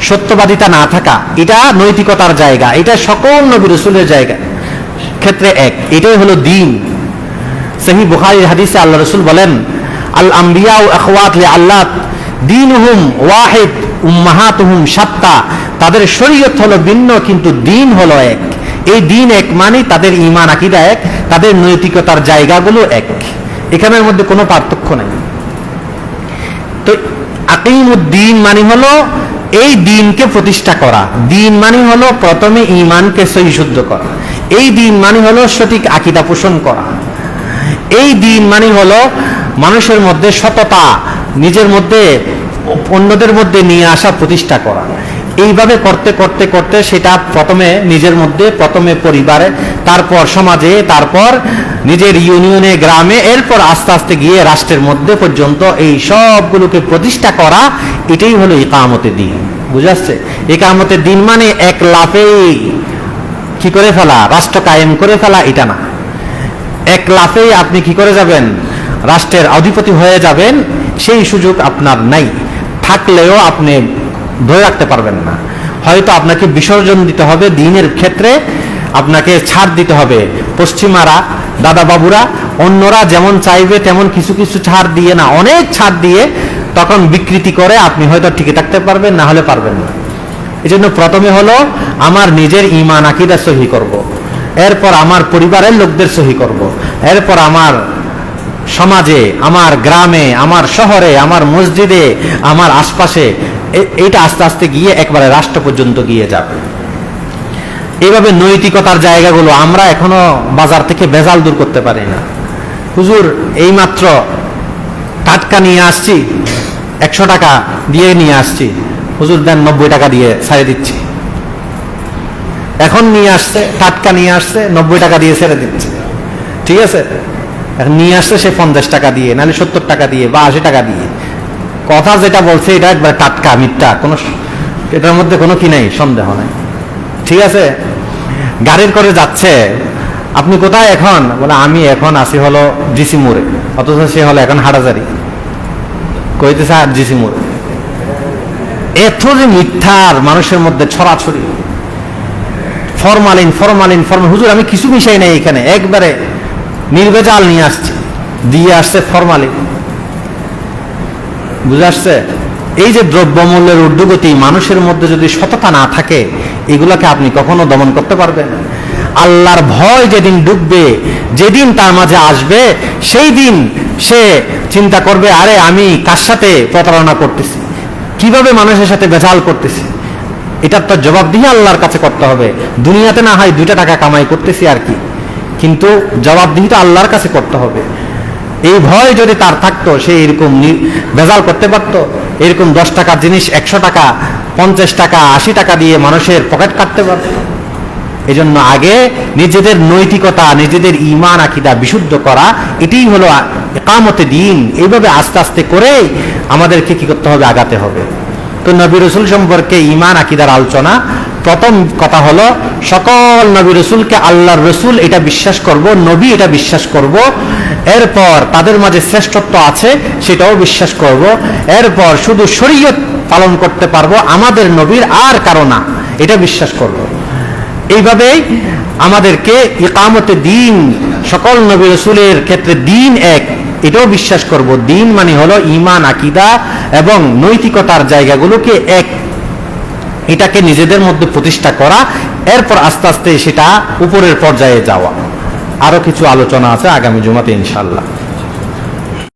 সত্যবাদিতা না থাকা, এটা নৈতিকতার জায়গা, এটা সকল নবী রাসূলের জায়গা ক্ষেত্রে এক। এটাই হলো দ্বীন। সহিহ বুখারীর হাদিসে আল্লাহ রাসূল বলেন, আল আম্বিয়া ও আখওয়াত লিআল্লাত, দীনুহুম ওয়াহিদ উম্মাহাতুহুম শাত্তা, তাদের শরীয়ত হলো ভিন্ন কিন্তু দিন হলো এক। এই দিন এক মানে তাদের ঈমান আকীদা এক, তাদের নৈতিকতার জায়গাগুলো এক, এখানের মধ্যে কোনো পার্থক্য নাই। তো আকিমুদ্দিন মানে হলো এই দিনকে প্রতিষ্ঠা করা, দিন মানে হলো প্রথমে ঈমানকে সহিশুদ্ধ করা, এই দিন মানে হলো সঠিক আকীদা পোষণ করা, এই দিন মানে হলো মানুষের মধ্যে সততা, নিজের মধ্যে অন্যদের মধ্যে নিয়ে আসা, প্রতিষ্ঠা করা। এইভাবে করতে করতে করতে সেটা প্রথমে নিজের মধ্যে, প্রথমে পরিবারে, তারপর সমাজে, তারপর নিজের ইউনিয়নে, গ্রামে, এরপর আস্তে আস্তে গিয়ে রাষ্ট্রের মধ্যে পর্যন্ত এই সবগুলোকে প্রতিষ্ঠা করা, এটাই হলো ইকামতে দিন। বুঝাচ্ছে? ইকামতে দিন মানে এক লাফেই কি করে ফেলা, রাষ্ট্র কায়েম করে ফেলা, এটা না। এক লাফেই আপনি কি করে যাবেন, রাষ্ট্রের অধিপতি হয়ে যাবেন, সেই সুযোগ আপনার নাই। থাকলেও আপনি ধরে রাখতে পারবেন না। হয়তো আপনাকে বিসর্জন দিতে হবে দ্বীনের ক্ষেত্রে, আপনাকে ছাড় দিতে হবে। পশ্চিমারা, দাদা বাবুরা, অন্যরা যেমন চাইবে তেমন কিছু কিছু ছাড় দিয়ে না, অনেক ছাড় দিয়ে তখন বিকৃতি করে আপনি হয়তো টিকে থাকতে পারবেন, না হলে পারবেন না। এই জন্য প্রথমে হলো আমার নিজের ঈমান আকীদা সহি করব, এরপর আমার পরিবারের লোকদের সহি করব, এরপর আমার সমাজে, আমার গ্রামে, আমার শহরে, আমার মসজিদে, আমার আশপাশে, এইটা আস্তে আস্তে গিয়ে একবারে রাষ্ট্র পর্যন্ত গিয়ে যাবে। এইভাবে নৈতিকতার জায়গাগুলো আমরা এখনো বাজার থেকে ভেজাল দূর করতে পারি না। হুজুর এইমাত্র টাটকা নিয়ে আসছি, 100 টাকা দিয়ে নিয়ে আসছি, হুজুর দেন 90 টাকা দিয়ে ছেড়ে দিচ্ছি। এখন নিয়ে আসছে, টাটকা নিয়ে আসছে, 90 টাকা দিয়ে ছেড়ে দিচ্ছে। ঠিক আছে? এখন নিয়ে আসছে সে 50 টাকা দিয়ে, নাহলে 70 টাকা দিয়ে বা 80 টাকা দিয়ে। কথা যেটা বলছে এটা একবার টাটকা, মিথ্যা, কোনো এটার মধ্যে কোনো কি নাই, সন্দেহ নাই। ঠিক আছে? গাড়ির করে যাচ্ছে, আপনি কোথায় এখন? বলে আমি এখন আসি হলো জিসি মোড়ে, অথচ সে হলো এখন হাটাজারি, কইতেছে আর জিসি মোড়ে। এত যে মিথ্যার মানুষের মধ্যে ছড়াছড়ি, ফরমালিন ফরমালিন ফরমালিন। হুজুর আমি কিছু মিশাই নাই এখানে, একবারে নির্ভেজাল নিয়ে আসছে, দিয়ে আসছে ফরমালিন। বুঝে আসছে? এই যে দ্রব্যমূল্যের ঊর্ধ্বগতি, মানুষের মধ্যে যদি সততা না থাকে, এগুলাকে আপনি কখনো দমন করতে পারবেন? আল্লাহর ভয় যেদিন ডুববে, যেদিন তার মাঝে আসবে, সেই দিন সে চিন্তা করবে, আরে আমি কার সাথে প্রতারণা করতেছি, কিভাবে মানুষের সাথে বেজাল করতেছি, এটার তো জবাবদিহি আল্লাহর কাছে করতে হবে। দুনিয়াতে না হয় 2 টাকা কামাই করতেছি আর কি, কিন্তু জবাবদিহি তো আল্লাহর কাছে করতে হবে। এই ভয় যদি তার থাকতো, সে এরকম বেজাল করতে পারতো। এরকম 10 টাকার জিনিস 100 টাকা, 50 টাকা, 80 টাকা দিয়ে মানুষের পকেট কাটতে পারত। এই জন্য আগে নিজেদের নৈতিকতা, নিজেদের ঈমান আকীদা বিশুদ্ধ করা, এটাই হলো ইকামতে দ্বীন। এইভাবে আস্তে আস্তে করে আমাদেরকে কি করতে হবে, আগাতে হবে। তো নবী রাসূল সম্পর্কে ঈমান আকীদার আলোচনা, প্রথম কথা হলো সকল নবী রাসূলকে আল্লাহর রাসূল এটা বিশ্বাস করব, নবী এটা বিশ্বাস করব। এরপর তাদের মাঝে শ্রেষ্ঠত্ব আছে সেটাও বিশ্বাস করব। এরপর শুধু শরীয়ত পালন করতে পারবো আমাদের নবীর, আর কারো না, এটা বিশ্বাস করব। এইভাবেই আমাদেরকে ইকামতে দ্বীন, সকল নবী রাসূলের ক্ষেত্রে দ্বীন এক, এটাও বিশ্বাস করব। দ্বীন মানে হলো ঈমান আকীদা এবং নৈতিকতার জায়গাগুলোকে এক, এটাকে নিজেদের মধ্যে প্রতিষ্ঠা করা, এরপর আস্তে আস্তে সেটা উপরের পর্যায়ে যাওয়া। আরো কিছু আলোচনা আছে আগামী জুমাতে ইনশাআল্লাহ।